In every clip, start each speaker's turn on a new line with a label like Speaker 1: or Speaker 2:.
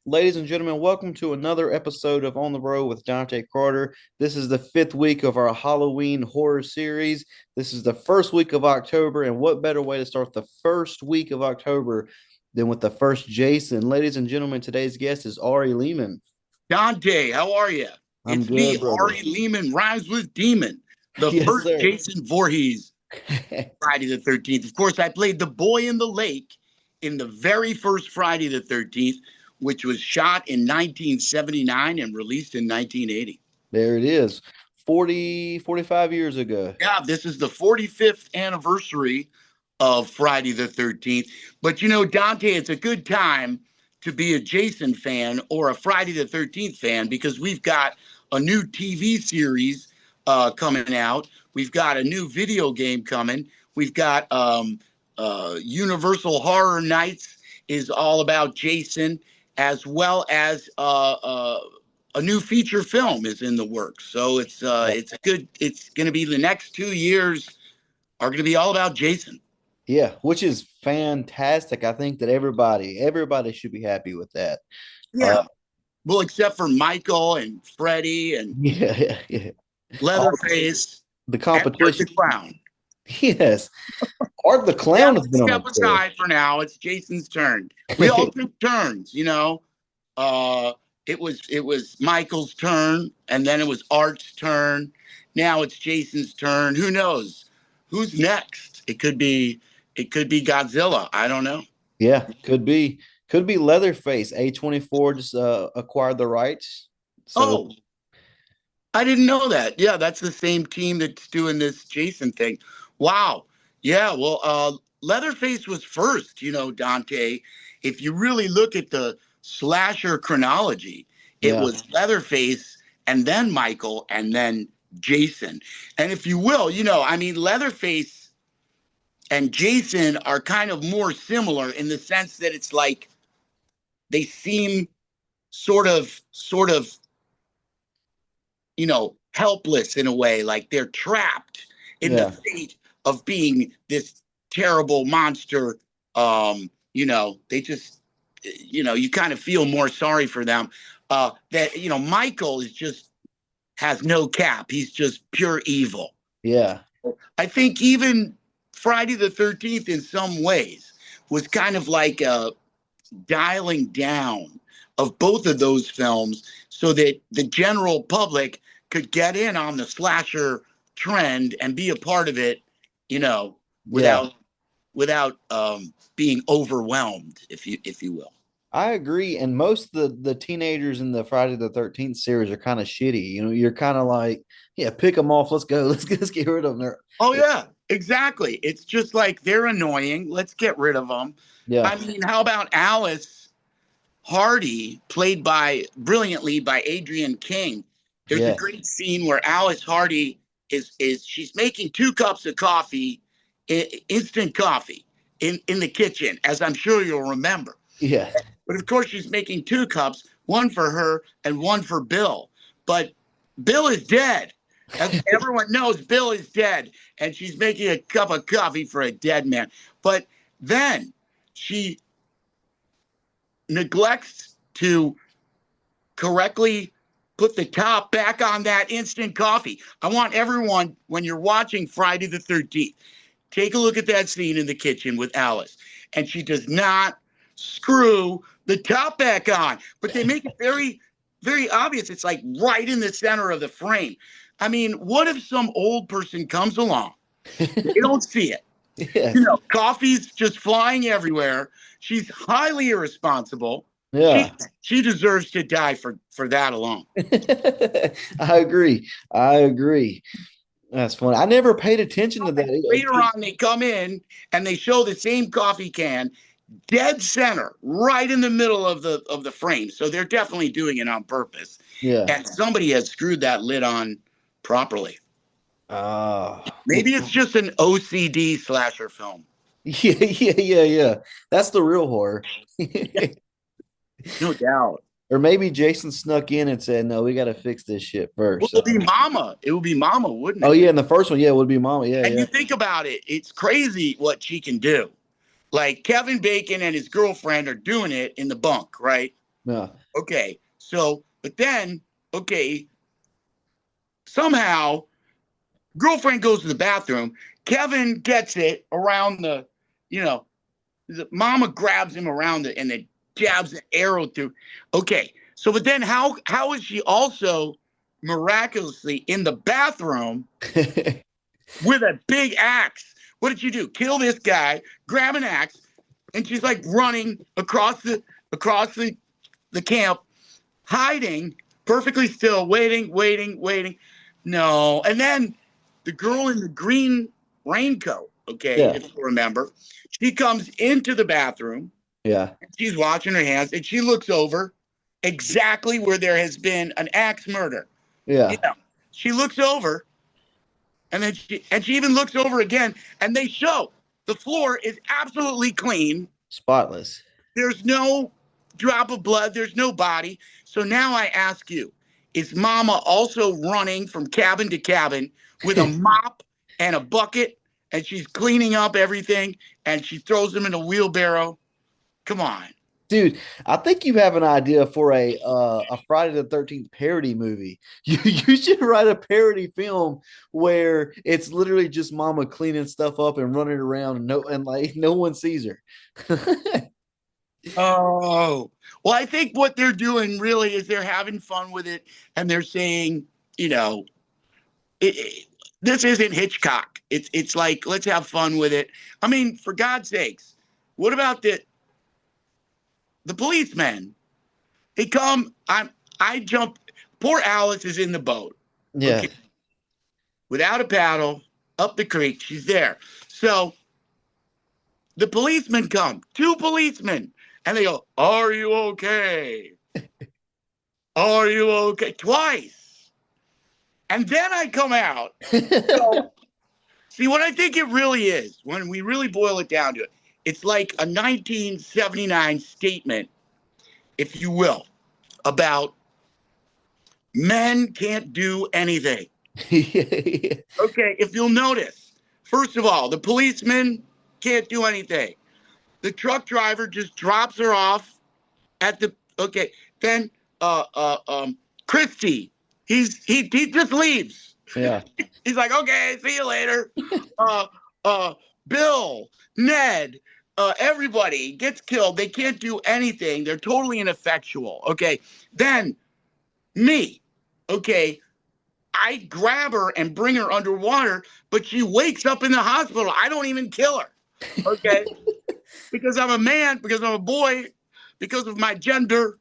Speaker 1: Ladies and gentlemen, welcome to another episode of On the Road with Dante Carter. This is the fifth week of our Halloween horror series. This is the first week of October, and what better way to start the first week of October than with the first Jason? Ladies and gentlemen, today's guest is Ari Lehman.
Speaker 2: Dante, how are you?
Speaker 1: I'm
Speaker 2: It's me,
Speaker 1: good, brother.
Speaker 2: Ari Lehman, rhymes with demon, the
Speaker 1: Yes,
Speaker 2: first
Speaker 1: sir.
Speaker 2: Jason Voorhes, Friday the 13th. Of course, I played the boy in the lake in the very first Friday the 13th, which was shot in 1979 and released in 1980.
Speaker 1: There it is. 45 years ago.
Speaker 2: Yeah, this is the 45th anniversary of Friday the 13th. But Dante, it's a good time to be a Jason fan or a Friday the 13th fan because we've got a new TV series coming out. We've got a new video game coming. We've got Universal Horror Nights is all about Jason, as well as a new feature film is in the works. So it's good. It's going to be the next 2 years are going to be all about Jason.
Speaker 1: Yeah, which is fantastic. I think that everybody should be happy with that. Uh,
Speaker 2: Yeah. Well, except for Michael and Freddie and
Speaker 1: yeah. All
Speaker 2: Leatherface
Speaker 1: the
Speaker 2: and Art the
Speaker 1: competition.
Speaker 2: Clown.
Speaker 1: Yes. Art the
Speaker 2: Yeah,
Speaker 1: Clown has
Speaker 2: one
Speaker 1: been on
Speaker 2: step
Speaker 1: the show.
Speaker 2: aside for now. It's Jason's turn. We all took turns. Uh, it was Michael's turn, and then it was Art's turn. Now it's Jason's turn. Who knows? Who's next? It could be Godzilla. I don't know.
Speaker 1: Yeah, could be Leatherface. A24 just acquired the rights. So
Speaker 2: Oh, I didn't know that. Yeah, that's the same team that's doing this Jason thing. Wow. Yeah, well, Leatherface was first, Dante. If you really look at the slasher chronology, it
Speaker 1: yeah,
Speaker 2: was Leatherface and then Michael and then Jason. And if you will, I mean, Leatherface and Jason are kind of more similar in the sense that it's like they seem sort of helpless in a way, like they're trapped in the
Speaker 1: yeah,
Speaker 2: fate of being this terrible monster. They just, you kind of feel more sorry for them. Michael is just has no cap. He's just pure evil.
Speaker 1: yeah,
Speaker 2: I think even Friday the 13th, in some ways, was kind of like a dialing down of both of those films so that the general public could get in on the slasher trend and be a part of it, you know,
Speaker 1: yeah.
Speaker 2: without being overwhelmed, if you will.
Speaker 1: I agree. And most of the teenagers in the Friday the 13th series are kind of shitty. You're kind of like, yeah, pick them off. Let's go. Let's get rid of them.
Speaker 2: Oh yeah, exactly. It's just like they're annoying. Let's get rid of them.
Speaker 1: Yeah,
Speaker 2: I mean, how about Alice Hardy, played by brilliantly by Adrienne King? There's a
Speaker 1: yeah,
Speaker 2: great scene where Alice Hardy is she's making 2 cups of coffee, instant coffee, in the kitchen, as I'm sure you'll remember.
Speaker 1: yeah,
Speaker 2: But of course, she's making 2 cups, one for her and one for Bill. But Bill is dead. As everyone knows, Bill is dead, and she's making a cup of coffee for a dead man. But then she neglects to correctly put the top back on that instant coffee. I want everyone, when you're watching Friday the 13th, take a look at that scene in the kitchen with Alice. And she does not screw the top back on, but they make it very, very obvious. It's like right in the center of the frame. I mean, what if some old person comes along? They don't see it.
Speaker 1: yeah,
Speaker 2: Coffee's just flying everywhere. She's highly irresponsible. She
Speaker 1: yeah.
Speaker 2: she deserves to die for that alone.
Speaker 1: I agree. I agree. That's funny. I never paid attention to
Speaker 2: Later
Speaker 1: that.
Speaker 2: on, they come in and they show the same coffee can dead center, right in the middle of the frame. So they're definitely doing it on purpose.
Speaker 1: Yeah.
Speaker 2: And somebody has screwed that lid on properly.
Speaker 1: Well,
Speaker 2: Maybe it's just an OCD slasher film.
Speaker 1: yeah. That's the real horror.
Speaker 2: No doubt.
Speaker 1: Or maybe Jason snuck in and said, "No, we got to fix this shit
Speaker 2: Well,
Speaker 1: first."
Speaker 2: it would be Mama. It would be Mama, wouldn't
Speaker 1: Oh
Speaker 2: it?
Speaker 1: yeah, in the first one, yeah, it would be Mama. Yeah,
Speaker 2: And
Speaker 1: yeah,
Speaker 2: you think about it, it's crazy what she can do. Like Kevin Bacon and his girlfriend are doing it in the bunk, right?
Speaker 1: Yeah.
Speaker 2: Okay. So, but then, okay, somehow girlfriend goes to the bathroom. Kevin gets it around the, you know, the mama grabs him around it and then jabs the arrow through. Okay. So, but then how is she also miraculously in the bathroom with a big axe? What did you do? Kill this guy, grab an axe, and she's like running across the camp, hiding, perfectly still, waiting. No. And then the girl in the green raincoat, okay,
Speaker 1: Yeah.
Speaker 2: if you remember, she comes into the bathroom
Speaker 1: Yeah.
Speaker 2: and she's washing her hands and she looks over exactly where there has been an axe murder. You
Speaker 1: Yeah.
Speaker 2: know, she looks over and then she even looks over again and they show the floor is absolutely clean.
Speaker 1: Spotless.
Speaker 2: There's no drop of blood. There's no body. So now I ask you, is mama also running from cabin to cabin with a mop and a bucket and she's cleaning up everything and she throws them in a wheelbarrow? Come on.
Speaker 1: Dude, I think you have an idea for a Friday the 13th parody movie. You should write a parody film where it's literally just mama cleaning stuff up and running around and like no one sees her.
Speaker 2: Oh, well, I think what they're doing really is they're having fun with it and they're saying, you know, this isn't Hitchcock. It's like let's have fun with it. I mean, for God's sakes, what about the policemen? They come. I jump. Poor Alice is in the boat.
Speaker 1: Yeah.
Speaker 2: Okay, without a paddle up the creek. She's there. So the policemen come. Two policemen, and they go, "Are you okay? Are you okay?" Twice, and then I come out. So see what I think it really is when we really boil it down to it. It's like a 1979 statement, if you will, about men can't do anything.
Speaker 1: Yeah.
Speaker 2: Okay, if you'll notice, first of all, the policeman can't do anything. The truck driver just drops her off at the okay. Then Christy, he just leaves.
Speaker 1: Yeah.
Speaker 2: He's like, okay, see you later. Uh uh Bill, Ned, everybody gets killed. They can't do anything. They're totally ineffectual. Okay. Then me. Okay. I grab her and bring her underwater, but she wakes up in the hospital. I don't even kill her. Okay. Because I'm a man, because I'm a boy, because of my gender.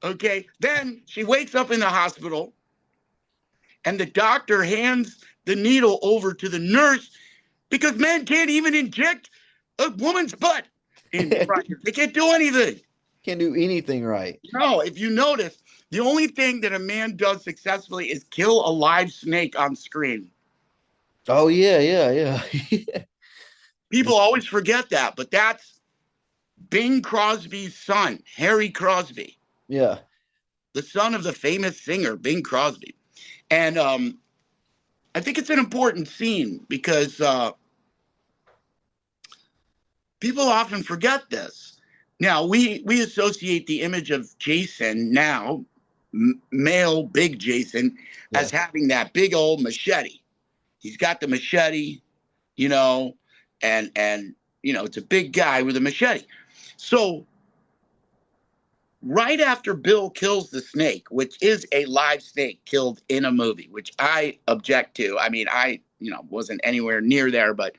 Speaker 2: Okay. Then she wakes up in the hospital and the doctor hands the needle over to the nurse because men can't even inject a woman's butt in front. They can't do anything.
Speaker 1: Can't do anything right.
Speaker 2: No, if you notice, the only thing that a man does successfully is kill a live snake on screen.
Speaker 1: Oh yeah, yeah, yeah.
Speaker 2: People always forget that, but that's Bing Crosby's son, Harry Crosby,
Speaker 1: Yeah.
Speaker 2: the son of the famous singer Bing Crosby. And I think it's an important scene because people often forget this. Now we associate the image of Jason now, male big Jason, as
Speaker 1: Yeah.
Speaker 2: having that big old machete. He's got the machete, you know, and you know it's a big guy with a machete. So right after Bill kills the snake, which is a live snake killed in a movie, which I object to. I mean, I wasn't anywhere near there, but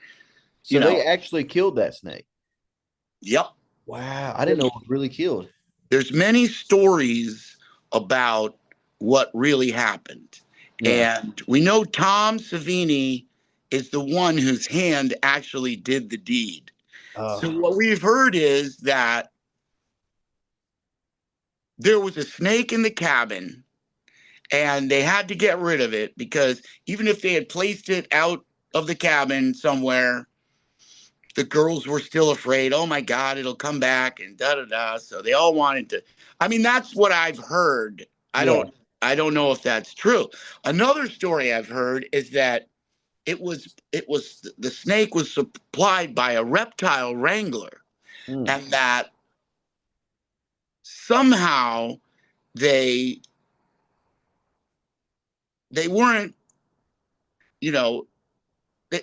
Speaker 2: you
Speaker 1: So they
Speaker 2: know,
Speaker 1: actually killed that snake.
Speaker 2: yep.
Speaker 1: Wow, I didn't know it was really killed.
Speaker 2: There's many stories about what really happened.
Speaker 1: Yeah.
Speaker 2: And we know Tom Savini is the one whose hand actually did the deed. So
Speaker 1: Oh,
Speaker 2: what we've heard is that there was a snake in the cabin and they had to get rid of it because even if they had placed it out of the cabin somewhere, the girls were still afraid. Oh my God, it'll come back and da da da. So they all wanted to. I mean, that's what I've heard. I
Speaker 1: yeah.
Speaker 2: don't. I don't know if that's true. Another story I've heard is that it was the snake was supplied by a reptile wrangler,
Speaker 1: Mm.
Speaker 2: and that somehow they they weren't, you know,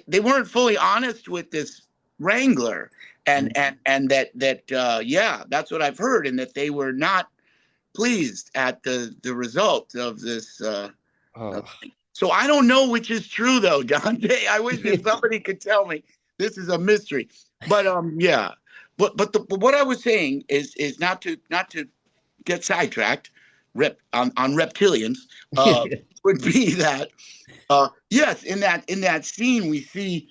Speaker 2: they weren't fully honest with this wrangler, and
Speaker 1: Mm.
Speaker 2: yeah, that's what I've heard, and that they were not pleased at the result of this.
Speaker 1: Oh.
Speaker 2: So I don't know which is true though, Dante. I wish if somebody could tell me. This is a mystery. But yeah. But what I was saying is not to get sidetracked on reptilians, would be that yes, in that scene we see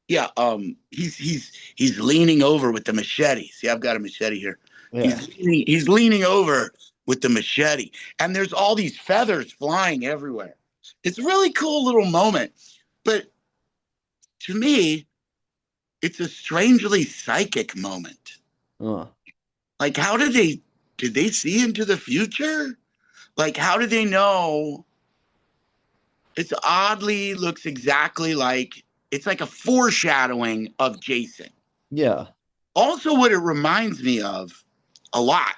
Speaker 2: yeah, he's leaning over with the machete. See, I've got a machete here.
Speaker 1: Yeah.
Speaker 2: He's leaning over with the machete, and there's all these feathers flying everywhere. It's a really cool little moment, but to me, it's a strangely psychic moment.
Speaker 1: Uh,
Speaker 2: Like, how did they see into the future? Like, how did they know? It's oddly looks exactly like it's like a foreshadowing of Jason.
Speaker 1: yeah.
Speaker 2: Also, what it reminds me of a lot,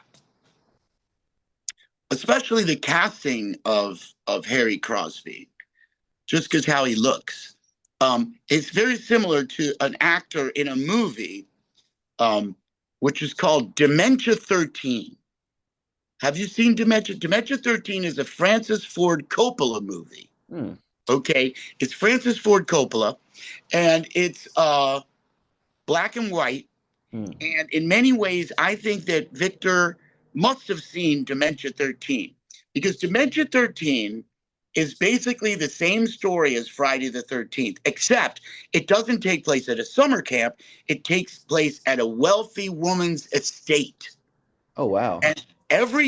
Speaker 2: especially the casting of Harry Crosby, just because how he looks. It's very similar to an actor in a movie, um, which is called Dementia 13. Have you seen Dementia? Dementia 13 is a Francis Ford Coppola movie.
Speaker 1: Mm.
Speaker 2: Okay, it's Francis Ford Coppola, and it's black and white.
Speaker 1: Mm.
Speaker 2: And in many ways, I think that Victor must have seen Dementia 13, because Dementia 13 is basically the same story as Friday the 13th, except it doesn't take place at a summer camp. It takes place at a wealthy woman's estate.
Speaker 1: Oh wow.
Speaker 2: And every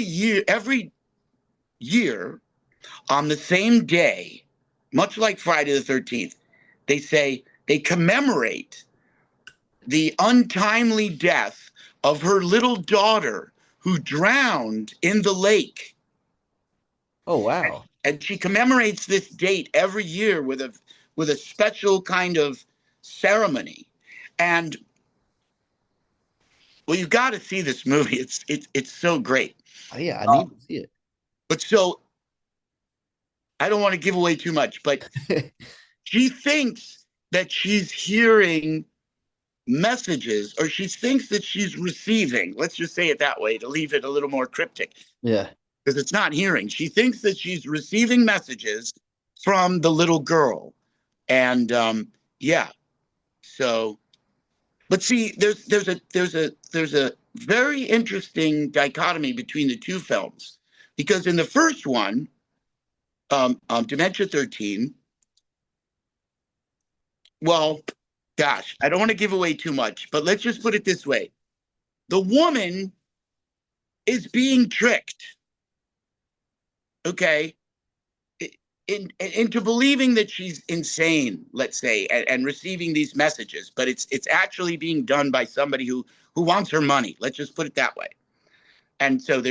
Speaker 2: year on the same day, much like Friday the 13th, they commemorate the untimely death of her little daughter who drowned in the lake.
Speaker 1: Oh
Speaker 2: And,
Speaker 1: wow.
Speaker 2: and she commemorates this date every year with a special kind of ceremony. And well, you've got to see this movie. It's so great.
Speaker 1: Yeah, I need
Speaker 2: Um,
Speaker 1: to see
Speaker 2: but so I don't want to give away too much, but
Speaker 1: it.
Speaker 2: she thinks that she's hearing messages, or she thinks that she's receiving, let's just say it that way to leave it a little more cryptic,
Speaker 1: Yeah.
Speaker 2: because it's not hearing. She thinks that she's receiving messages from the little girl. And yeah, so but see, there's a very interesting dichotomy between the two films, because in the first one, Dementia 13, well, gosh, I don't want to give away too much, but let's just put it this way: the woman is being tricked, okay, into believing that she's insane, let's say, and receiving these messages, but it's actually being done by somebody who wants her money. Let's just put it that way. And so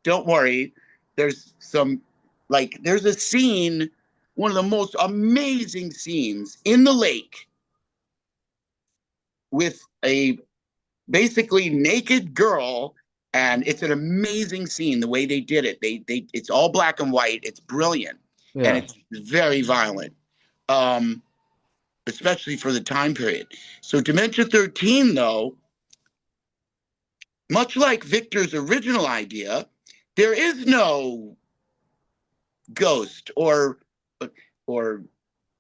Speaker 2: don't worry, there's a scene, one of the most amazing scenes in the lake, with a basically naked girl, and it's an amazing scene the way they did it. It's all black and white. It's brilliant, and
Speaker 1: Yeah.
Speaker 2: it's very violent, um, especially for the time period. So Dementia 13, though, much like Victor's original idea, there is no ghost or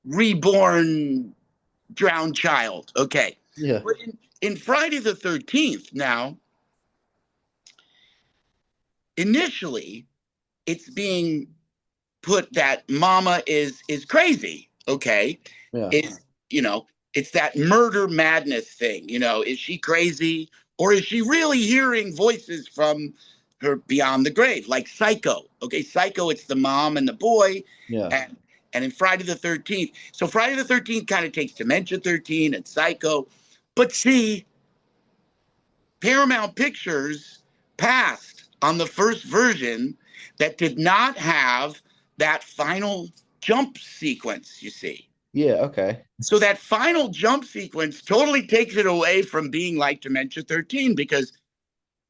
Speaker 2: reborn drowned child. Okay,
Speaker 1: Yeah.
Speaker 2: but in Friday the 13th, now initially it's being put that mama is crazy. Okay,
Speaker 1: Yeah.
Speaker 2: is it's that murder madness thing. Is she crazy, or is she really hearing voices from her beyond the grave, like Psycho? Okay, Psycho, it's the mom and the boy,
Speaker 1: Yeah.
Speaker 2: and in Friday the 13th. So Friday the 13th kind of takes Dementia 13 and Psycho, but see, Paramount Pictures passed on the first version that did not have that final jump sequence, you see.
Speaker 1: Yeah. Okay.
Speaker 2: So that final jump sequence totally takes it away from being like Dementia 13, because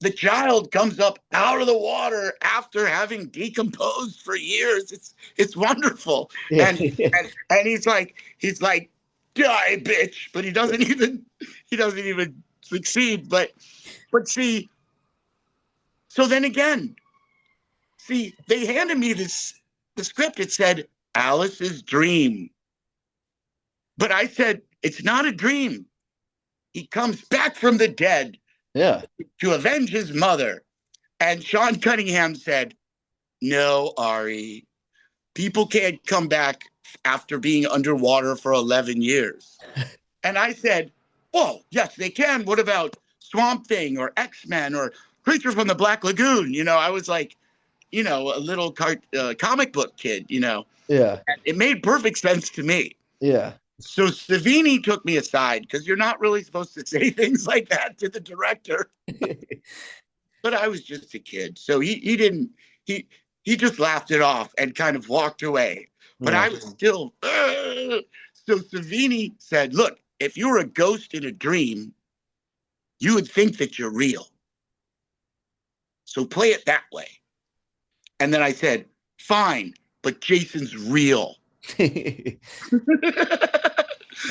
Speaker 2: the child comes up out of the water after having decomposed for years. It's wonderful.
Speaker 1: Yeah.
Speaker 2: And he's like, die, bitch. But he doesn't even succeed. But see, so then again, see, they handed me the script. It said Alice's dream. But I said, it's not a dream. He comes back from the dead
Speaker 1: Yeah.
Speaker 2: to avenge his mother. And Sean Cunningham said, no, Ari, people can't come back after being underwater for 11 years. And I said, well, yes, they can. What about Swamp Thing or X-Men or Creature from the Black Lagoon? I was like, a little comic book kid,
Speaker 1: Yeah.
Speaker 2: It made perfect sense to me.
Speaker 1: Yeah.
Speaker 2: So Savini took me aside because you're not really supposed to say things like that to the director. But I was just a kid, so he didn't he just laughed it off and kind of walked away. But
Speaker 1: Yeah.
Speaker 2: I was still. So Savini said, "Look, if you're a ghost in a dream, you would think that you're real. So play it that way." And then I said, "Fine, but Jason's real."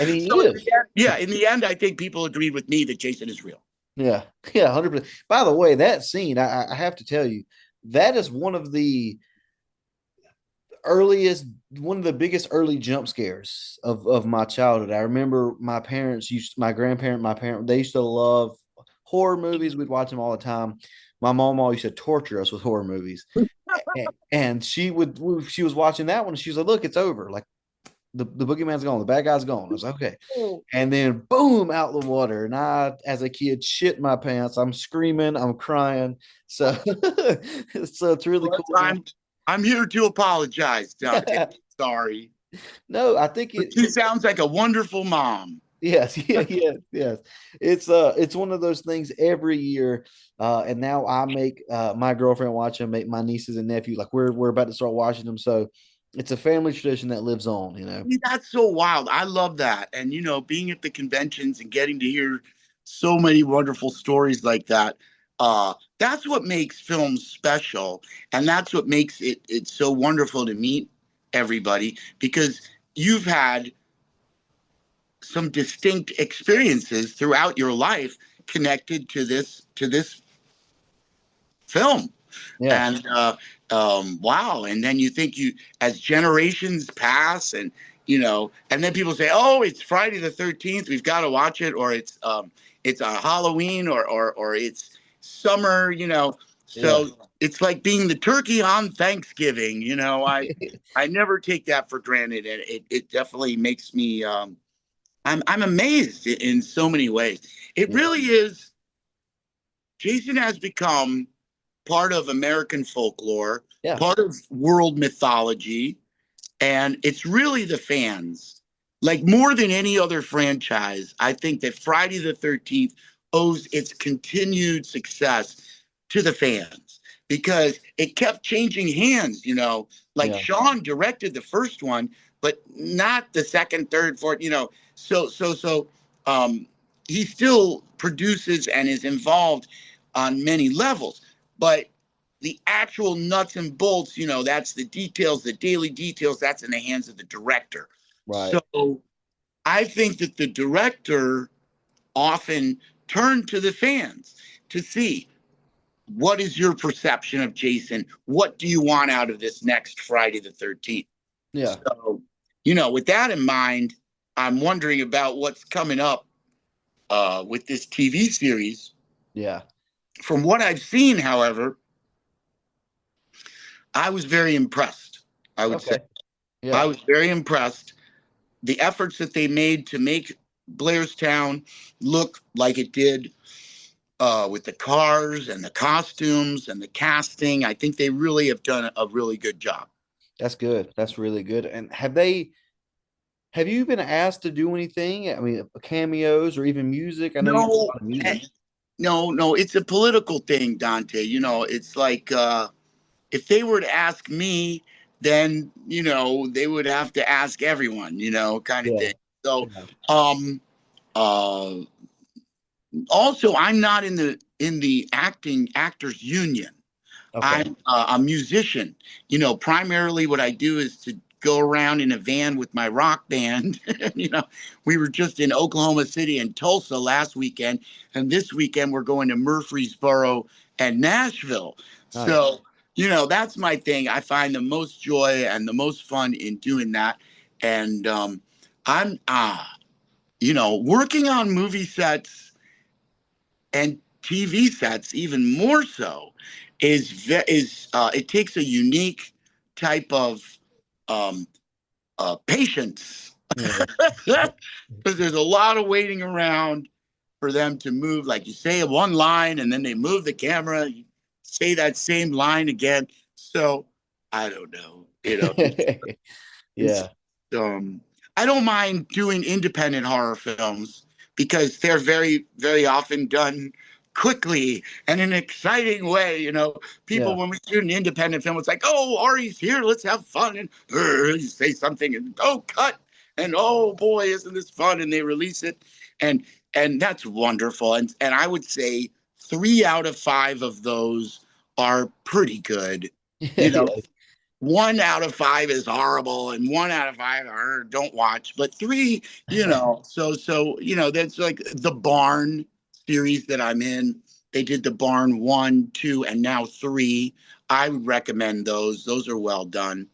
Speaker 1: And he
Speaker 2: So
Speaker 1: is.
Speaker 2: in the end, I think people agreed with me that Jason is real.
Speaker 1: Yeah. Yeah. 100%. By the way, that scene, I have to tell you, that is earliest, one of the biggest early jump scares of my childhood. I remember my grandparent, my parent, they used to love horror movies. We'd watch them all the time. My mom always used to torture us with horror movies. And she was watching that one and she was like, look, it's over. Like the boogeyman's gone, the bad guy's gone. I was like, okay. And then boom, out the water. And I, as a kid, shit my pants. I'm screaming, I'm crying. So so it's really
Speaker 2: But
Speaker 1: cool.
Speaker 2: I'm here to apologize, Dante. Sorry.
Speaker 1: No, I think
Speaker 2: But she sounds like a wonderful mom.
Speaker 1: yes, yeah, yes, yes. It's one of those things every year. And now I make my girlfriend watch them, make my nieces and nephew, like we're about to start watching them. So it's a family tradition that lives on, you know.
Speaker 2: I mean, that's so wild. I love that. And, being at the conventions and getting to hear so many wonderful stories like that, that's what makes films special. And that's what makes it so wonderful to meet everybody because you've had some distinct experiences throughout your life connected to this film.
Speaker 1: Yeah.
Speaker 2: And wow. And then you think as generations pass and then people say, oh, it's Friday the 13th, we've got to watch it, or it's a Halloween, or it's summer,
Speaker 1: Yeah.
Speaker 2: so it's like being the turkey on Thanksgiving. I never take that for granted, and it definitely makes me I'm amazed in so many ways. It
Speaker 1: Yeah.
Speaker 2: really is. Jason has become part of American folklore,
Speaker 1: Yeah.
Speaker 2: part of world mythology, and it's really the fans. Like more than any other franchise, I think that Friday the 13th owes its continued success to the fans because it kept changing hands, like
Speaker 1: Yeah.
Speaker 2: Sean directed the first one, but not the second, third, fourth, so um he still produces and is involved on many levels. But the actual nuts and bolts, that's the details, the daily details, that's in the hands of the director.
Speaker 1: Right.
Speaker 2: So I think that the director often turned to the fans to see what is your perception of Jason? What do you want out of this next Friday the 13th?
Speaker 1: Yeah.
Speaker 2: So, with that in mind, I'm wondering about what's coming up with this TV series.
Speaker 1: Yeah.
Speaker 2: From what I've seen, however, I was very impressed. I would say
Speaker 1: Okay.
Speaker 2: I
Speaker 1: Yeah.
Speaker 2: was very impressed. The efforts that they made to make Blairstown look like it did, with the cars and the costumes and the casting, I think they really have done a really good job.
Speaker 1: That's good. That's really good. And have you been asked to do anything? I mean, cameos or even music? I know you do a
Speaker 2: No,
Speaker 1: lot of music.
Speaker 2: no, it's a political thing, Dante. It's like if they were to ask me, then they would have to ask everyone, kind of
Speaker 1: Yeah.
Speaker 2: thing. So,
Speaker 1: Yeah.
Speaker 2: um, uh, also, I'm not in the in the actors union.
Speaker 1: Okay.
Speaker 2: I'm a musician. Primarily what I do is to go around in a van with my rock band. We were just in Oklahoma City and Tulsa last weekend, and this weekend we're going to Murfreesboro and Nashville.
Speaker 1: Nice.
Speaker 2: So, that's my thing. I find the most joy and the most fun in doing that. And I'm, working on movie sets and TV sets even more so it takes a unique type of um, patience
Speaker 1: Yeah.
Speaker 2: because there's a lot of waiting around for them to move. Like you say one line and then they move the camera, you say that same line again. So I don't know, it's
Speaker 1: Yeah.
Speaker 2: um I don't mind doing independent horror films because they're very, very often done quickly and in an exciting way. People,
Speaker 1: Yeah.
Speaker 2: when we shoot an independent film, it's like, oh, Ari's here, let's have fun. And you say something and oh, cut. And oh boy, isn't this fun? And they release it. And that's wonderful. And I would say 3 out of 5 of those are pretty good. You know,
Speaker 1: Yeah.
Speaker 2: 1 out of 5 is horrible and 1 out of 5 are don't watch, but three, that's like the Barn series that I'm in. They did the Barn 1, 2, and now 3. I would recommend those are well done.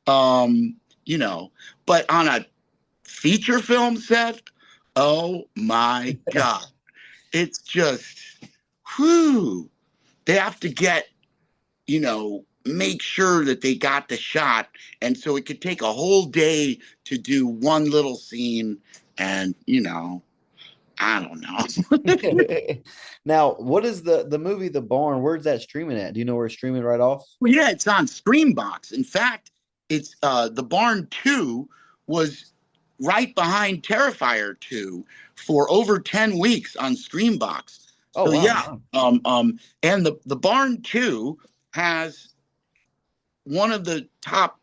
Speaker 2: um you know but on a feature film set, oh my god, it's just whew. They have to make sure that they got the shot. And so it could take a whole day to do one little scene. And, I don't know.
Speaker 1: Now, what is the movie The Barn? Where's that streaming at? Do you know where it's streaming right off?
Speaker 2: Well, yeah, it's on Screambox. In fact, it's The Barn 2 was right behind Terrifier 2 for over 10 weeks on Screambox.
Speaker 1: Oh
Speaker 2: So
Speaker 1: wow.
Speaker 2: yeah, and the Barn 2 has one of the top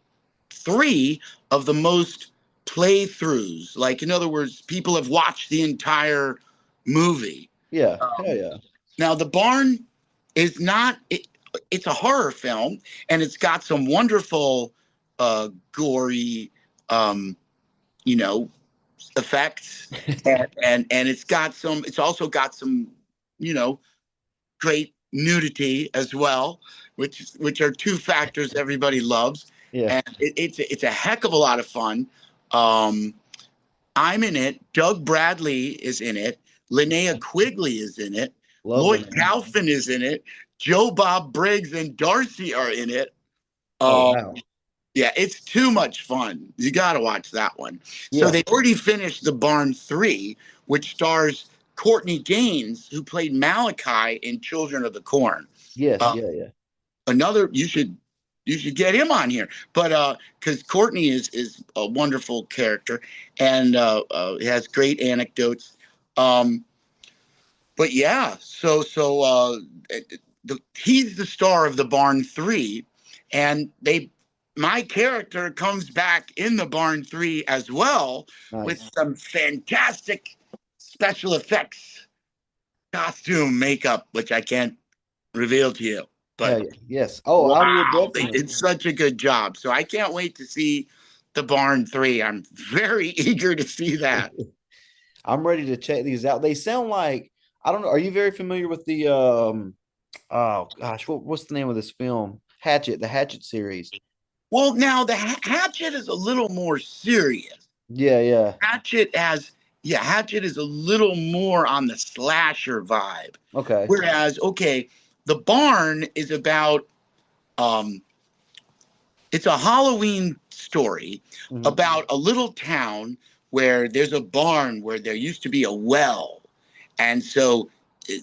Speaker 2: 3 of the most playthroughs. Like, in other words, people have watched the entire movie.
Speaker 1: Yeah. Hell
Speaker 2: Um,
Speaker 1: yeah.
Speaker 2: Now, The Barn is not, it's a horror film and it's got some wonderful, gory, um, you know, effects. And it's also got some, you know, great nudity as well, which are 2 factors everybody loves,
Speaker 1: Yeah.
Speaker 2: and it's a heck of a lot of fun. Um, I'm in it. Doug Bradley is in it. Linnea Quigley is in it.
Speaker 1: Lovely
Speaker 2: Lloyd
Speaker 1: name.
Speaker 2: Kaufman is in it. Joe Bob Briggs and Darcy are in it.
Speaker 1: Oh
Speaker 2: Um,
Speaker 1: wow.
Speaker 2: yeah, it's too much fun. You got to watch that one. So
Speaker 1: Yeah.
Speaker 2: they already finished The Barn 3, which stars Courtney Gaines, who played Malachi in Children of the Corn.
Speaker 1: Yes.
Speaker 2: Uh,
Speaker 1: Yeah. Yeah.
Speaker 2: Another you should get him on here, but because Courtney is a wonderful character and has great anecdotes. Um, but yeah, he's the star of The Barn 3, and my character comes back in The Barn 3 as well with
Speaker 1: Nice.
Speaker 2: some fantastic special effects, costume, makeup, which I can't reveal to you. But
Speaker 1: Hell yeah. Yes. Oh, I would
Speaker 2: wow, they
Speaker 1: definitely.
Speaker 2: did such a good job. So I can't wait to see The Barn 3. I'm very eager to see that.
Speaker 1: I'm ready to check these out. They sound like I don't know. Are you very familiar with the oh gosh, what's the name of this film? Hatchet, the Hatchet series.
Speaker 2: Well, now the Hatchet is a little more serious.
Speaker 1: Yeah, yeah.
Speaker 2: Hatchet has, yeah, Hatchet is a little more on the slasher vibe.
Speaker 1: Okay.
Speaker 2: Whereas, okay, The Barn is about, um, it's a Halloween story
Speaker 1: Hmm.
Speaker 2: about a little town where there's a barn where there used to be a well. And so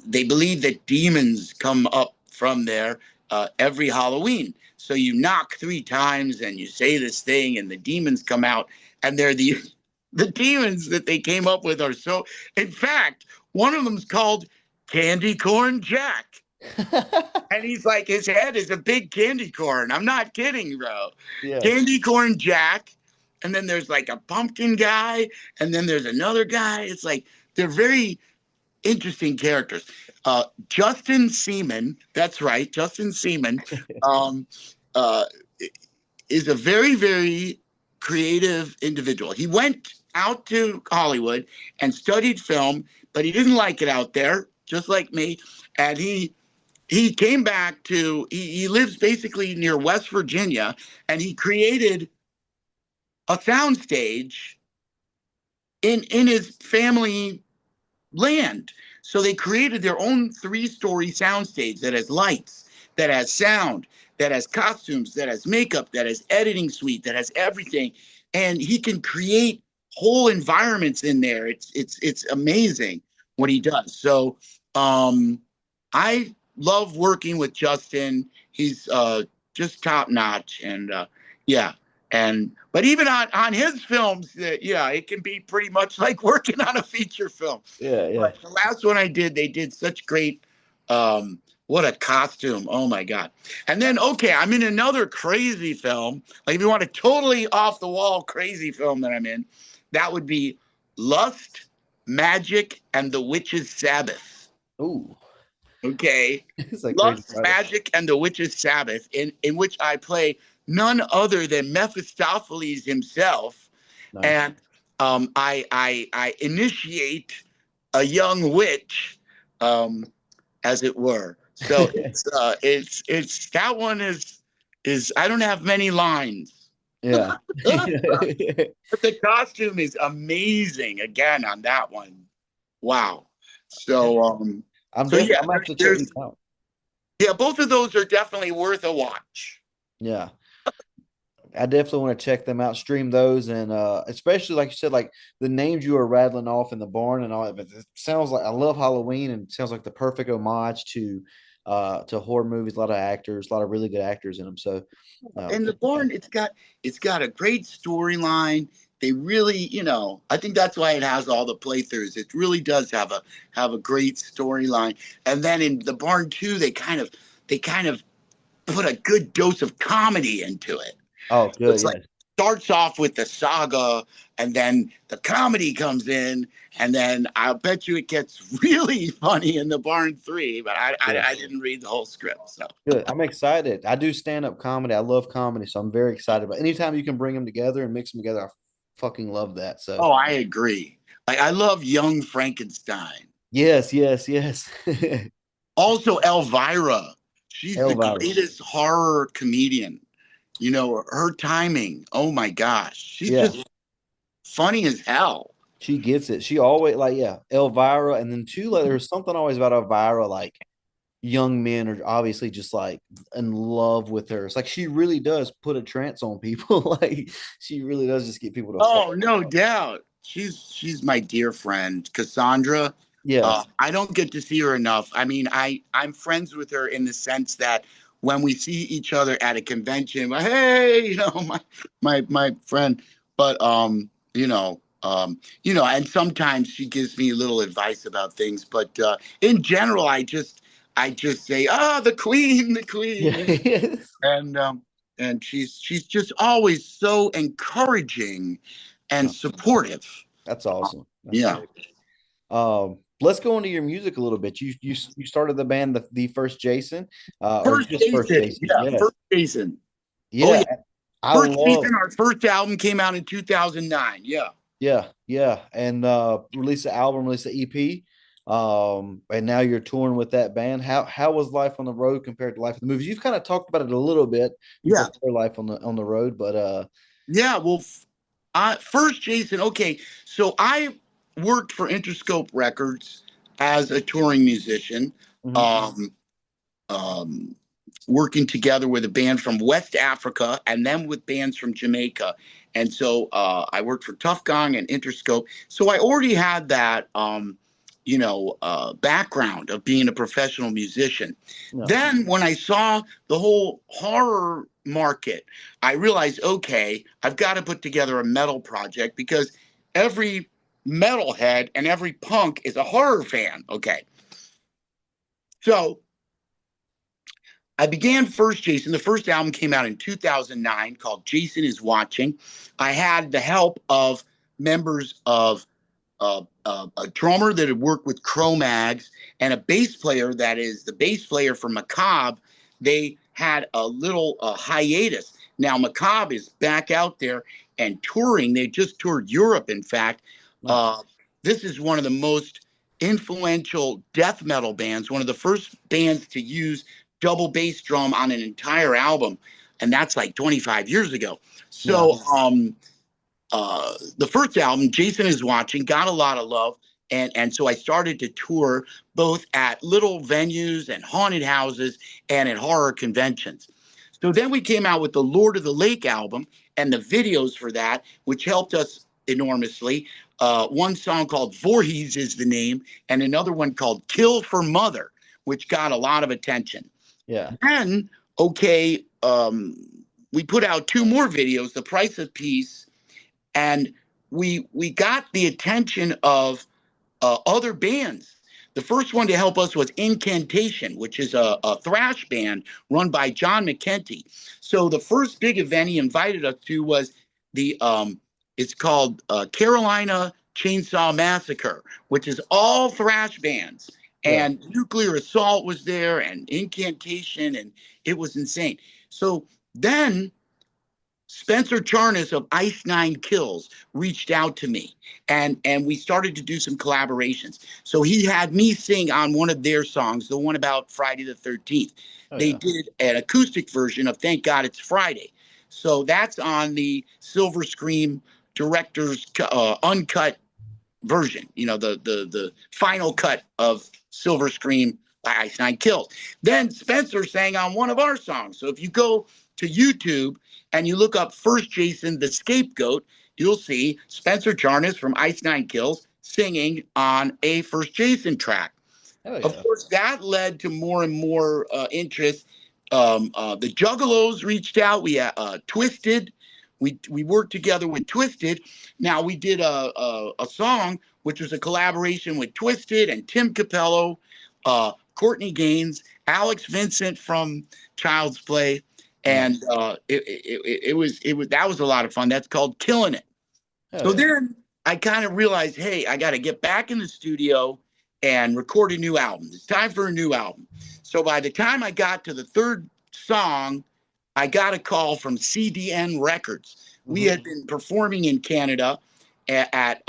Speaker 2: they believe that demons come up from there every Halloween. So you knock 3 times and you say this thing, and the demons come out, and they're the demons that they came up with are so. In fact, one of them's called Candy Corn Jack. And he's like, his head is a big candy corn. I'm not kidding, bro.
Speaker 1: Yeah.
Speaker 2: Candy Corn Jack. And then there's like a pumpkin guy. And then there's another guy. It's like they're very interesting characters. Justin Seaman, that's right, Justin Seaman, um, uh, is a very, very creative individual. He went out to Hollywood and studied film, but he didn't like it out there, just like me. And he came back to he lives basically near West Virginia, and he created a soundstage in his family land. So they created their own three-story soundstage that has lights, that has sound, that has costumes, that has makeup, that has editing suite, that has everything. And he can create whole environments in there. It's amazing what he does. So I love working with Justin. He's just top notch, and yeah. And but even on his films, yeah, it can be pretty much like working on a feature film.
Speaker 1: Yeah, yeah.
Speaker 2: But the last one I did, they did such great. What a costume! Oh my god! And then okay, I'm in another crazy film. Like if you want a totally off the wall crazy film that I'm in, that would be Lust, Magic, and the Witch's Sabbath.
Speaker 1: Ooh,
Speaker 2: Okay,
Speaker 1: it's a crazy
Speaker 2: Lust,
Speaker 1: title.
Speaker 2: Magic, and the Witch's Sabbath, in which I play none other than Mephistopheles himself,
Speaker 1: Nice.
Speaker 2: and I initiate a young witch, um, as it were. So it's that one is I don't have many lines,
Speaker 1: Yeah.
Speaker 2: but the costume is amazing again on that one. Wow. So so yeah,
Speaker 1: I'm gonna have to check these
Speaker 2: there's
Speaker 1: out.
Speaker 2: yeah, both of those are definitely worth a watch.
Speaker 1: Yeah. I definitely want to check them out, stream those, and especially like you said, like the names you were rattling off in the barn and all that. But it sounds like I love Halloween, and it sounds like the perfect homage to horror movies. A lot of actors, a lot of really good actors in them. So,
Speaker 2: And the barn, it's got a great storyline. They really, I think that's why it has all the playthroughs. It really does have a great storyline. And then in the barn too, they kind of put a good dose of comedy into it.
Speaker 1: oh,
Speaker 2: So
Speaker 1: good,
Speaker 2: it's like
Speaker 1: yeah,
Speaker 2: starts off with the saga, and then the comedy comes in, and then I'll bet you it gets really funny in the barn three. But I I,
Speaker 1: yeah,
Speaker 2: I didn't read the whole script, so.
Speaker 1: good. I'm excited. I do stand up comedy. I love comedy, so I'm very excited. But anytime you can bring them together and mix them together, I fucking love that. So,
Speaker 2: Oh, I agree. Like I love Young Frankenstein.
Speaker 1: yes, yes, yes.
Speaker 2: Also, Elvira. She's the
Speaker 1: Elvira.
Speaker 2: greatest horror comedian. Her timing. Oh my gosh. She's
Speaker 1: Yeah,
Speaker 2: just funny as hell.
Speaker 1: she gets it. She always like yeah, Elvira, and then two like there's something always about Elvira like young men are obviously just like in love with her. It's like she really does put a trance on people. Like she really does just get people to
Speaker 2: Oh,
Speaker 1: fall.
Speaker 2: no doubt. She's my dear friend, Cassandra.
Speaker 1: Yeah,
Speaker 2: I don't get to see her enough. I mean, I'm friends with her in the sense that when we see each other at a convention, hey, my friend. But and sometimes she gives me a little advice about things. But in general, I just say, the queen, the queen,
Speaker 1: yeah.
Speaker 2: and she's just always so encouraging and
Speaker 1: No,
Speaker 2: supportive.
Speaker 1: that's awesome. That's
Speaker 2: Yeah.
Speaker 1: great. Let's go into your music a little bit. You started the band the first Jason, or
Speaker 2: First
Speaker 1: just first
Speaker 2: Jason.
Speaker 1: Jason.
Speaker 2: Yeah.
Speaker 1: Yes,
Speaker 2: First Jason. Oh, yeah.
Speaker 1: yeah. I
Speaker 2: First
Speaker 1: love
Speaker 2: Jason, our first album came out in 2009. Yeah.
Speaker 1: yeah, yeah, and release the album, release the EP. And now you're touring with that band. How was life on the road compared to life in the movies? You've kind of talked about it a little bit. You
Speaker 2: Yeah.
Speaker 1: prefer life on the road, but
Speaker 2: Yeah. Well, first Jason. Okay. So I worked for Interscope Records as a touring musician.
Speaker 1: mhm.
Speaker 2: Um, um, Working together with a band from West Africa and then with bands from Jamaica. And so I worked for Tough Gong and Interscope. So I already had that, background of being a professional musician.
Speaker 1: No,
Speaker 2: Then when I saw the whole horror market, I realized, okay, I've got to put together a metal project because every metalhead and every punk is a horror fan. Okay. So I began first Jason. The first album came out in 2009 called Jason is Watching. I had the help of members of a drummer that had worked with Cro-Mags, and a bass player that is the bass player for Macabre. They had a little hiatus. Now Macabre is back out there and touring. They just toured Europe, in fact.
Speaker 1: Nice.
Speaker 2: This is one of the most influential death metal bands, one of the first bands to use double bass drum on an entire album, and that's like 25 years ago.
Speaker 1: Yeah.
Speaker 2: So the first album, Jason is Watching, got a lot of love. And so I started to tour both at little venues and haunted houses and at horror conventions. So then we came out with the Lord of the Lake album and the videos for that, which helped us enormously. One song called Voorhes is the name, and another one called Kill for Mother, which got a lot of attention.
Speaker 1: Yeah.
Speaker 2: Then, okay, we put out two more videos, The Price of Peace, and we got the attention of other bands. The first one to help us was Incantation, which is a thrash band run by John McKenty. So the first big event he invited us to was the it's called Carolina Chainsaw Massacre, which is all thrash bands.
Speaker 1: Yeah.
Speaker 2: And Nuclear Assault was there, and Incantation, and it was insane. So then Spencer Charnas of Ice Nine Kills reached out to me, and we started to do some collaborations. So he had me sing on one of their songs, the one about Friday the 13th.
Speaker 1: Oh,
Speaker 2: They
Speaker 1: yeah.
Speaker 2: did an acoustic version of Thank God It's Friday. So that's on the Silver Scream director's uncut version, the final cut of Silver Scream by Ice Nine Kills. Then Spencer sang on one of our songs. So if you go to YouTube and you look up First Jason the Scapegoat, you'll see Spencer Charnas from Ice Nine Kills singing on a First Jason track.
Speaker 1: Oh,
Speaker 2: Of
Speaker 1: yeah.
Speaker 2: course, that led to more and more interest. The Juggalos reached out. We Twisted. We worked together with Twisted. Now we did a song which was a collaboration with Twisted and Tim Capello, Courtney Gaines, Alex Vincent from Child's Play, and
Speaker 1: Nice.
Speaker 2: that was a lot of fun. That's called Killing It.
Speaker 1: Oh,
Speaker 2: So
Speaker 1: yeah.
Speaker 2: then I kind of realized, hey, I got to get back in the studio and record a new album. It's time for a new album. So by the time I got to the third song, I got a call from CDN Records. We
Speaker 1: Mm-hmm.
Speaker 2: had been performing in Canada at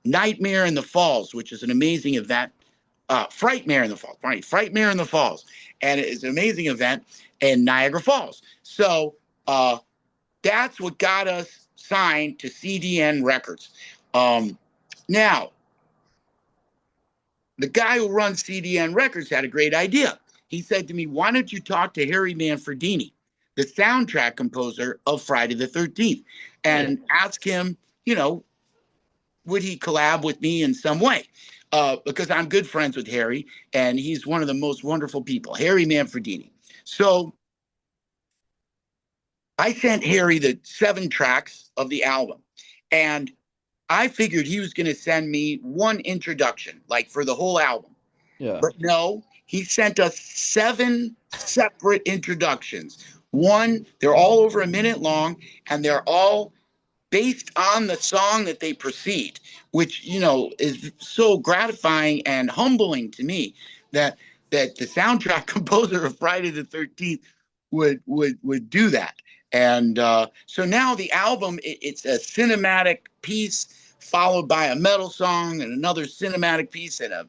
Speaker 2: Nightmare in the Falls, which is an amazing event. Frightmare in the Falls, right? Frightmare in the Falls. And it's an amazing event in Niagara Falls. So that's what got us signed to CDN Records. Now, the guy who runs CDN Records had a great idea. He said to me, why don't you talk to Harry Manfredini, the soundtrack composer of Friday the 13th, and ask him, would he collab with me in some way? Because I'm good friends with Harry, and he's one of the most wonderful people, Harry Manfredini. So I sent Harry the 7 tracks of the album, and I figured he was going to send me one introduction, like for the whole album.
Speaker 1: Yeah.
Speaker 2: But no, he sent us 7 separate introductions. One, they're all over a minute long, and they're all based on the song that they precede, which, is so gratifying and humbling to me that the soundtrack composer of Friday the 13th would do that. And so now the album, it's a cinematic piece followed by a metal song and another cinematic piece and a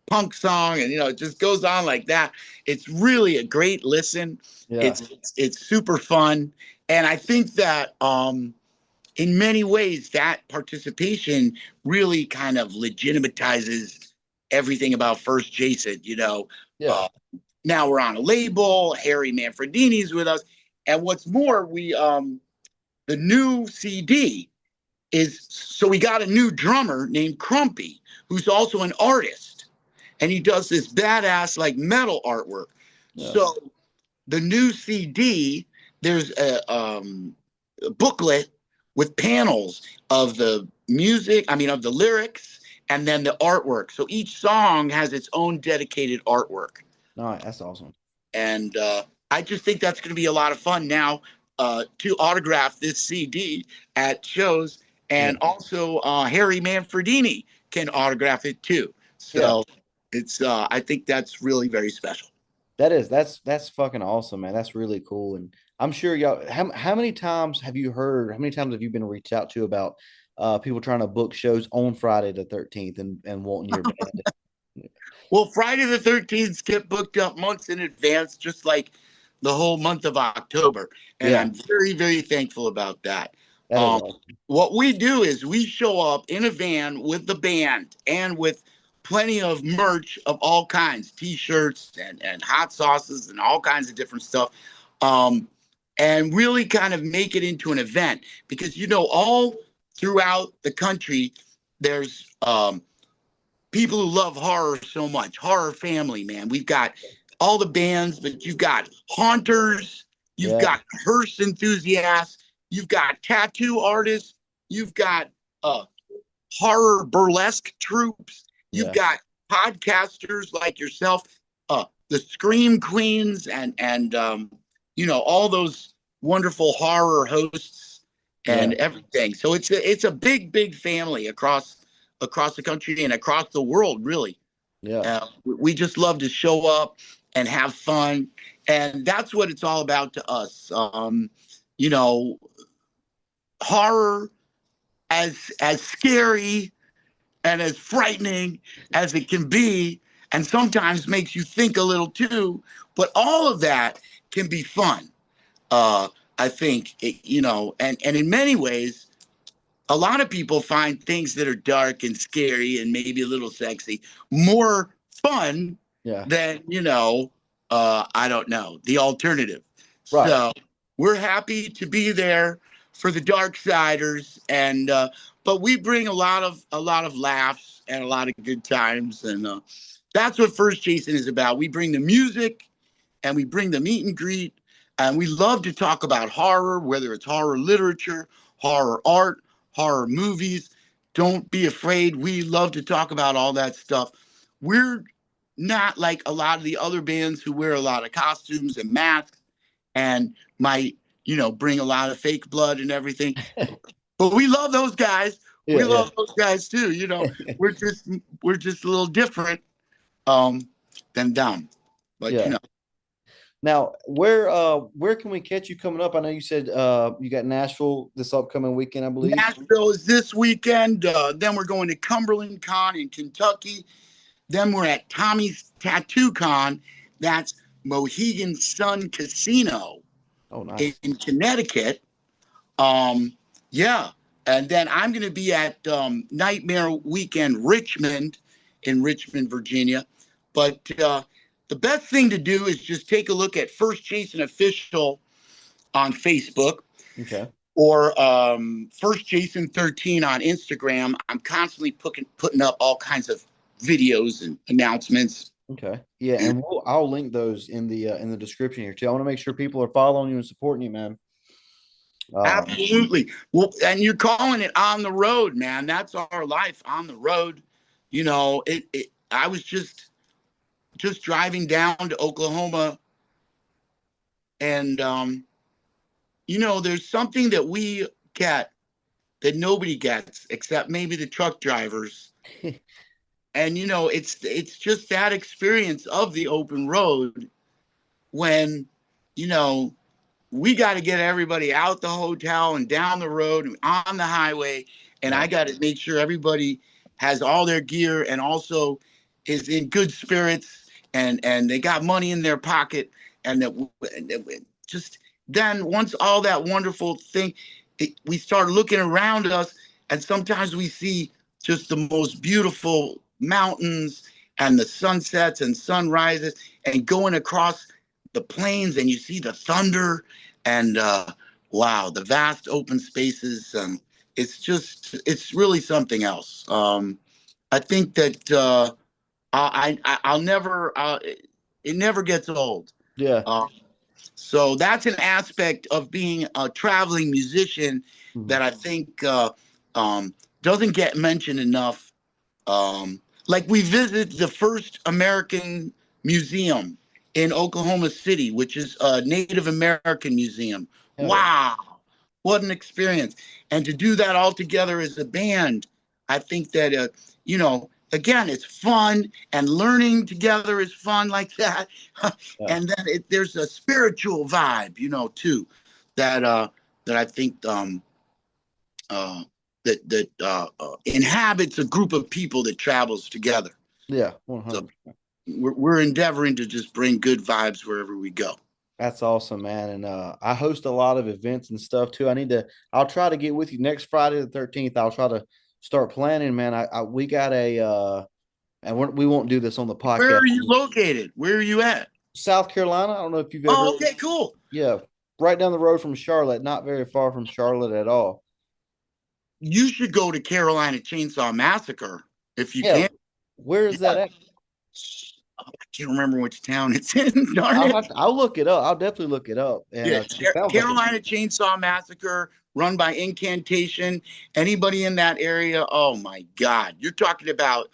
Speaker 2: punk song, and it just goes on like that. It's really a great listen.
Speaker 1: Yeah.
Speaker 2: It's super fun, and I think that in many ways that participation really kind of legitimizes everything about First Jason.
Speaker 1: Yeah.
Speaker 2: Now we're on a label. Harry Manfredini's with us, and what's more, we the new CD is, so we got a new drummer named Crumpy, who's also an artist, and he does this badass like metal artwork.
Speaker 1: Yeah.
Speaker 2: So the new CD, there's a booklet with panels of the music, of the lyrics, and then the artwork. So each song has its own dedicated artwork.
Speaker 1: All right. That's awesome.
Speaker 2: And I just think that's going to be a lot of fun now to autograph this CD at shows. And also Harry Manfredini can autograph it too.
Speaker 1: Yeah.
Speaker 2: So it's I think that's really very special.
Speaker 1: That's fucking awesome, man. That's really cool. And I'm sure y'all how many times have you heard, how many times have you been reached out to about people trying to book shows on Friday the 13th and wanting your band?
Speaker 2: Well, Friday the 13th get booked up months in advance, just like the whole month of October. And
Speaker 1: Yeah,
Speaker 2: I'm very, very thankful about that.
Speaker 1: that is
Speaker 2: Um,
Speaker 1: awesome.
Speaker 2: what we do is we show up in a van with the band and with plenty of merch of all kinds, t-shirts and hot sauces and all kinds of different stuff. Um, and really kind of make it into an event because, all throughout the country, there's people who love horror so much. Horror family, man. We've got all the bands, but you've got haunters, you've
Speaker 1: Yeah,
Speaker 2: got hearse enthusiasts, you've got tattoo artists, you've got uh, horror burlesque troops, you've
Speaker 1: yeah,
Speaker 2: got podcasters like yourself, the scream queens, and all those wonderful horror hosts
Speaker 1: yeah,
Speaker 2: and everything. So it's a big, big family across the country and across the world, really.
Speaker 1: yeah,
Speaker 2: We just love to show up and have fun, and that's what it's all about to us. You know, Horror, as scary and as frightening as it can be, and sometimes makes you think a little too. But all of that can be fun. I think and in many ways, a lot of people find things that are dark and scary and maybe a little sexy more fun
Speaker 1: yeah.
Speaker 2: than I don't know, the alternative.
Speaker 1: Right.
Speaker 2: So we're happy to be there for the dark siders, and but we bring a lot of laughs and a lot of good times, and that's what First Jason is about. We bring the music and we bring the meet and greet. And we love to talk about horror, whether it's horror literature, horror art, horror movies. Don't be afraid. We love to talk about all that stuff. We're not like a lot of the other bands who wear a lot of costumes and masks and might, bring a lot of fake blood and everything. But we love those guys. We
Speaker 1: Yeah, yeah.
Speaker 2: love those guys too. We're just a little different um, than them. But
Speaker 1: Yeah. Now, where can we catch you coming up? I know you said you got Nashville this upcoming weekend, I believe.
Speaker 2: Nashville is this weekend. Then we're going to Cumberland Con in Kentucky. Then we're at Tommy's Tattoo Con. That's Mohegan Sun Casino
Speaker 1: Oh,
Speaker 2: in,
Speaker 1: nice.
Speaker 2: in Connecticut. Yeah. And then I'm going to be at Nightmare Weekend Richmond in Richmond, Virginia. But the best thing to do is just take a look at First Jason Official on Facebook
Speaker 1: Okay.
Speaker 2: or First Jason 13 on Instagram. I'm constantly putting up all kinds of videos and announcements.
Speaker 1: Okay. Yeah, and I'll link those in the description here too. I want to make sure people are following you and supporting you, man. Um,
Speaker 2: Absolutely. Well, and you're calling it on the road, man. That's our life on the road. I was just driving down to Oklahoma, and there's something that we get that nobody gets except maybe the truck drivers. And it's just that experience of the open road when you know we got to get everybody out the hotel and down the road and on the highway, and
Speaker 1: yeah,
Speaker 2: I got to make sure everybody has all their gear and also is in good spirits and they got money in their pocket, and that just then once all that wonderful thing, we start looking around us, and sometimes we see just the most beautiful mountains and the sunsets and sunrises and going across the plains, and you see the thunder and wow, the vast open spaces. It's really something else. I think that I'll never, it never gets old.
Speaker 1: yeah.
Speaker 2: Uh, so that's an aspect of being a traveling musician
Speaker 1: Mhm.
Speaker 2: that I think um, doesn't get mentioned enough. Like we visited the first American museum in Oklahoma City, which is a Native American museum.
Speaker 1: Hell yeah.
Speaker 2: Wow, what an experience! And to do that all together as a band, I think that again, it's fun, and learning together is fun like that.
Speaker 1: Yeah.
Speaker 2: And then there's a spiritual vibe, too, that I think uh, that inhabits a group of people that travels together.
Speaker 1: Yeah,
Speaker 2: So
Speaker 1: 100%.
Speaker 2: we're endeavoring to just bring good vibes wherever we go.
Speaker 1: That's awesome, man. And I host a lot of events and stuff too. I'll try to get with you next Friday the 13th. I'll try to start planning, man. We got and we won't do this on the
Speaker 2: Where
Speaker 1: podcast.
Speaker 2: are you located? Where are you at?
Speaker 1: South Carolina. I don't know if you've ever,
Speaker 2: Oh, okay, cool.
Speaker 1: yeah, right down the road from Charlotte, not very far from Charlotte at all.
Speaker 2: You should go to Carolina Chainsaw Massacre if you
Speaker 1: Yeah.
Speaker 2: can.
Speaker 1: Where is that
Speaker 2: Yeah.
Speaker 1: at?
Speaker 2: I can't remember which town it's in. Darn it.
Speaker 1: I'll look it up. I'll definitely look it up. And
Speaker 2: Yeah,
Speaker 1: it sounds like
Speaker 2: Carolina Chainsaw Massacre, run by Incantation. Anybody in that area? Oh my God, you're talking about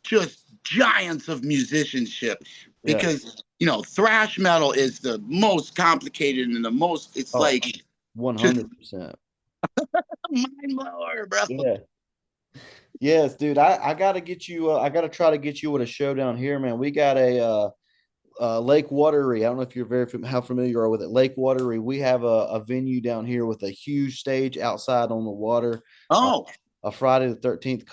Speaker 2: just giants of musicianship.
Speaker 1: yeah.
Speaker 2: Because thrash metal is the most complicated and the most. It's
Speaker 1: Oh,
Speaker 2: like just
Speaker 1: 100%.
Speaker 2: mind blower, bro.
Speaker 1: Yeah. Yes, dude. I gotta get you. I gotta try to get you with a show down here, man. We got Lake Watery. I don't know if you're how familiar you are with it. Lake Watery. We have a venue down here with a huge stage outside on the water. Uh,
Speaker 2: Oh
Speaker 1: a Friday the 13th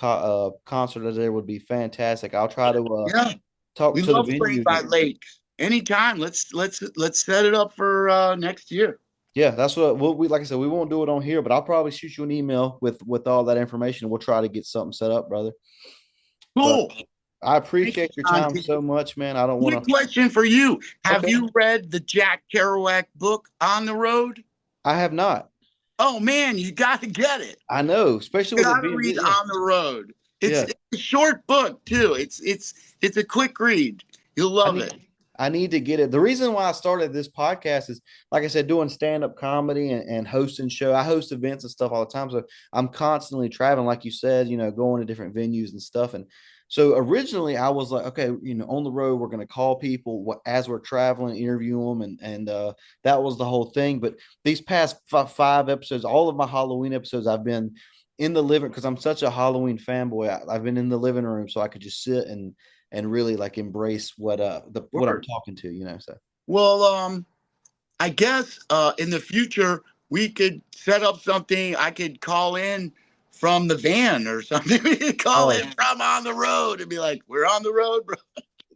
Speaker 1: concert there would be fantastic. I'll try to
Speaker 2: yeah,
Speaker 1: talk
Speaker 2: we
Speaker 1: to the
Speaker 2: love playing
Speaker 1: venue
Speaker 2: by
Speaker 1: again.
Speaker 2: lakes. Anytime. Let's set it up for next year.
Speaker 1: Yeah, that's what we like I said. We won't do it on here, but I'll probably shoot you an email with all that information. We'll try to get something set up, brother. But
Speaker 2: Cool.
Speaker 1: I
Speaker 2: Thank you,
Speaker 1: appreciate your time
Speaker 2: Dante.
Speaker 1: so much, man. I don't
Speaker 2: Quick
Speaker 1: want to.
Speaker 2: question for you. Have
Speaker 1: Okay,
Speaker 2: you read the Jack Kerouac book, On the Road?
Speaker 1: I have not.
Speaker 2: Oh man, you got to get it.
Speaker 1: I know, especially
Speaker 2: You
Speaker 1: with it
Speaker 2: got to
Speaker 1: being
Speaker 2: read
Speaker 1: yeah,
Speaker 2: On the Road. It's,
Speaker 1: yeah.
Speaker 2: it's a short book too. It's a quick read. You'll
Speaker 1: I
Speaker 2: love
Speaker 1: need
Speaker 2: it.
Speaker 1: I need to get it. The reason why I started this podcast is, like I said, doing stand up comedy and hosting show. I host events and stuff all the time, so I'm constantly traveling, like you said, going to different venues and stuff. And so originally, I was like, okay, on the road, we're going to call people as we're traveling, interview them, and that was the whole thing. But these past five episodes, all of my Halloween episodes, I've been in the living because I'm such a Halloween fanboy. I've been in the living room so I could just sit and really like embrace what I'm
Speaker 2: Word.
Speaker 1: talking to. So
Speaker 2: Well, I guess in the future we could set up something. I could call in from the van or something. We could call
Speaker 1: oh
Speaker 2: in from On the Road and be like, "We're on the road, bro."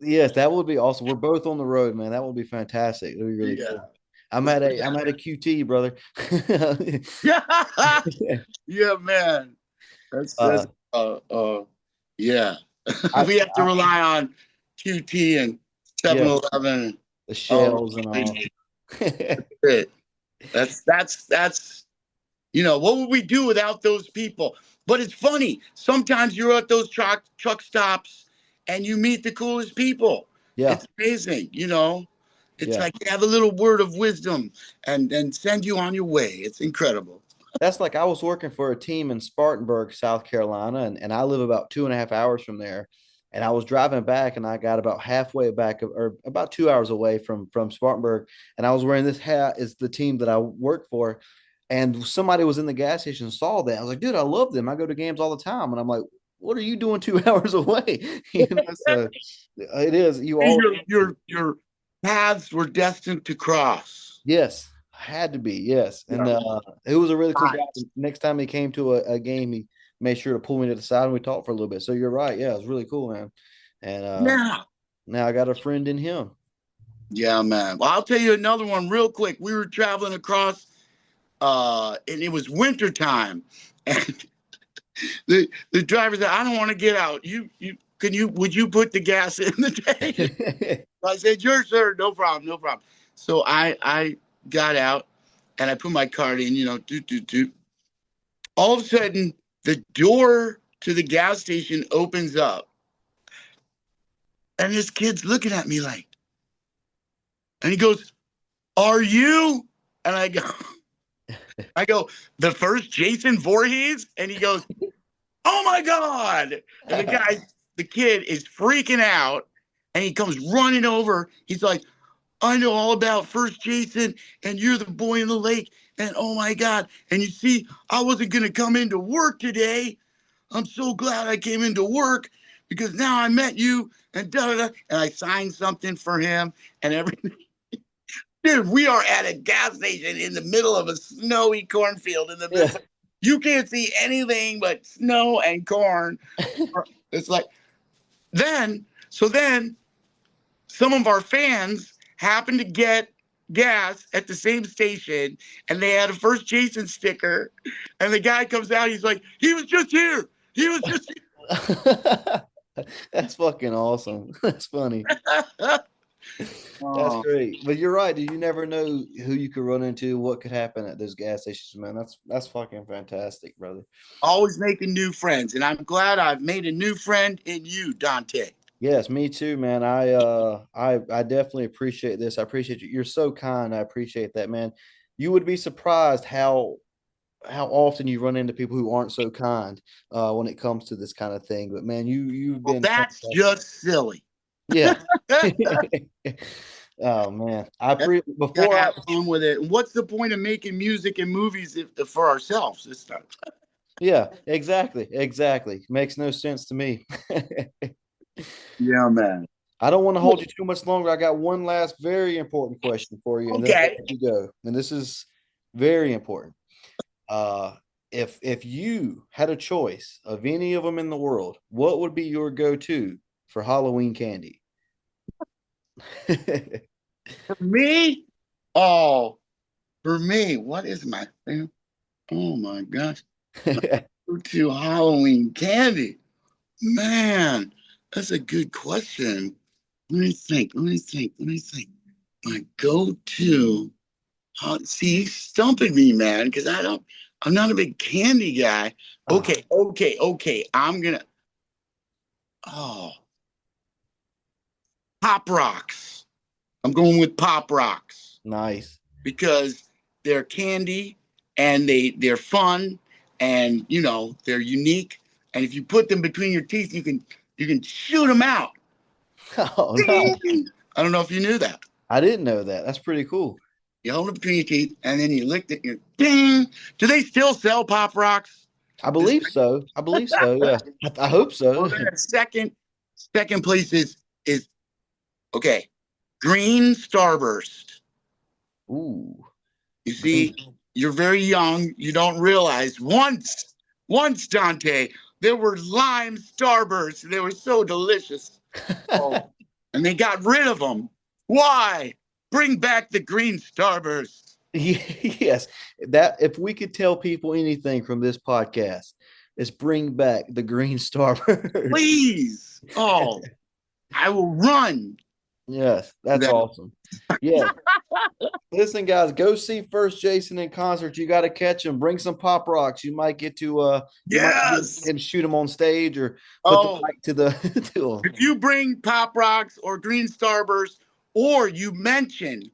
Speaker 1: yes, that would be awesome. We're both on the road, man. That would be fantastic. It would be really
Speaker 2: Yeah.
Speaker 1: cool. I'm at a QT, brother.
Speaker 2: Yeah. Yeah, man. That's
Speaker 1: uh
Speaker 2: yeah.
Speaker 1: I,
Speaker 2: We have to
Speaker 1: I
Speaker 2: rely on QT and Seven
Speaker 1: yes,
Speaker 2: Eleven.
Speaker 1: the
Speaker 2: Oh,
Speaker 1: shells and all.
Speaker 2: it. That's what would we do without those people? But it's funny. Sometimes you're at those truck stops and you meet the coolest people.
Speaker 1: Yeah,
Speaker 2: It's amazing. It's
Speaker 1: yeah.
Speaker 2: like they have a little word of wisdom and send you on your way. It's incredible.
Speaker 1: That's like I was working for a team in Spartanburg, South Carolina, and I live about 2.5 hours from there. And I was driving back, and I got about halfway back, or about 2 hours away from Spartanburg. And I was wearing this hat. Is the team that I work for, and somebody was in the gas station and saw that. I was like, dude, I love them. I go to games all the time, and I'm like, what are you doing 2 hours away? So it is. You always
Speaker 2: Your paths were destined to cross.
Speaker 1: yes, had to be yes, and
Speaker 2: Yeah.
Speaker 1: it was a really cool guy. Next time he came to a game, he made sure to pull me to the side and we talked for a little bit. So you're right, yeah, it was really cool, man. And
Speaker 2: Yeah.
Speaker 1: now I got a friend in him.
Speaker 2: Yeah, man. Well, I'll tell you another one real quick. We were traveling across, and it was winter time, and the driver said, "I don't want to get out. Would you put the gas in the tank?" I said, "Sure, sir, no problem, no problem." So I got out and I put my card in, doot doot doot. All of a sudden, the door to the gas station opens up, and this kid's looking at me like, and he goes, "Are you?" And I go, "The first Jason Voorhes," and he goes, "Oh my God!" And the kid is freaking out, and he comes running over. He's like, "I know all about First Jason, and you're the boy in the lake, and oh my God! And you see, I wasn't gonna come into work today, I'm so glad I came into work because now I met you and da da da. And I signed something for him and everything. Dude, we are at a gas station in the middle of a snowy cornfield in the
Speaker 1: Yeah.
Speaker 2: Mississippi. You can't see anything but snow and corn. It's like then some of our fans happened to get gas at the same station and they had a First Jason sticker. And the guy comes out, he's like, he was just here. He was just
Speaker 1: That's fucking awesome. That's funny.
Speaker 2: here.
Speaker 1: That's
Speaker 2: Oh,
Speaker 1: great. But you're right. You never know who you could run into, what could happen at those gas stations, man. That's fucking fantastic, brother.
Speaker 2: always making new friends. And I'm glad I've made a new friend in you, Dante.
Speaker 1: Yes, me too, man. I definitely appreciate this. I appreciate you. You're so kind. I appreciate that, man. You would be surprised how often you run into people who aren't so kind when it comes to this kind of thing. But man, you've
Speaker 2: Well,
Speaker 1: been
Speaker 2: that's
Speaker 1: fantastic.
Speaker 2: just silly.
Speaker 1: Yeah.
Speaker 2: Gotta
Speaker 1: Oh man, before I
Speaker 2: have fun with it. And what's the point of making music and movies for ourselves this time?
Speaker 1: yeah, exactly. Makes no sense to me.
Speaker 2: Yeah, man.
Speaker 1: I don't want to hold you too much longer. I got one last very important question for you, and then I'll
Speaker 2: Okay.
Speaker 1: let you go. And this is very important. Uh, if you had a choice of any of them in the world, what would be your go-to for Halloween candy?
Speaker 2: For me, oh, for me, what is my thing? Oh my gosh. To Halloween candy. Man, that's a good question. Let me think. My go-to. See, you stumping me, man, because I'm not a big candy guy.
Speaker 1: Ah,
Speaker 2: Okay. Oh, Pop Rocks. I'm going with Pop Rocks
Speaker 1: nice.
Speaker 2: because they're candy and they're fun and they're unique. And if you put them between your teeth, you can shoot them out.
Speaker 1: Oh, nice.
Speaker 2: Ding! I don't know if you knew that.
Speaker 1: I didn't know that. That's pretty cool.
Speaker 2: You hold it between your teeth and then you licked it. And you ding. Do they still sell Pop Rocks?
Speaker 1: I believe so. I believe so. Yeah. I hope
Speaker 2: Well,
Speaker 1: so.
Speaker 2: then the second place is okay. Green Starburst.
Speaker 1: Ooh.
Speaker 2: You
Speaker 1: Green.
Speaker 2: see, you're very young. You don't realize once Dante, there were lime Starbursts. They were so delicious. Oh, and they got rid of them. Why? Bring back the green Starburst.
Speaker 1: Yes. That if we could tell people anything from this podcast, is bring back the green starburst.
Speaker 2: Please. Oh, I will run
Speaker 1: Yes,
Speaker 2: for
Speaker 1: that's
Speaker 2: that.
Speaker 1: awesome. Yes. Listen, guys, go see First Jason in concert. You got to catch him. Bring some pop rocks. You might get to you might get
Speaker 2: Yes.
Speaker 1: and shoot them on stage or put the
Speaker 2: Oh,
Speaker 1: mic to the to
Speaker 2: if
Speaker 1: them.
Speaker 2: you bring Pop Rocks or Green Starburst, or you mention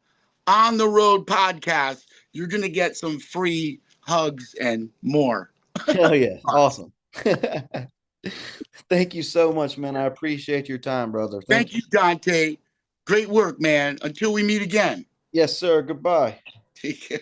Speaker 2: on the road podcast, you're going to get some free hugs and more.
Speaker 1: Hell yeah, awesome. Thank you so much, man. I appreciate your time, brother.
Speaker 2: Thank
Speaker 1: Thank you.
Speaker 2: you, Dante. Great work, man. Until we meet again.
Speaker 1: Yes, sir. Goodbye.
Speaker 2: Take care.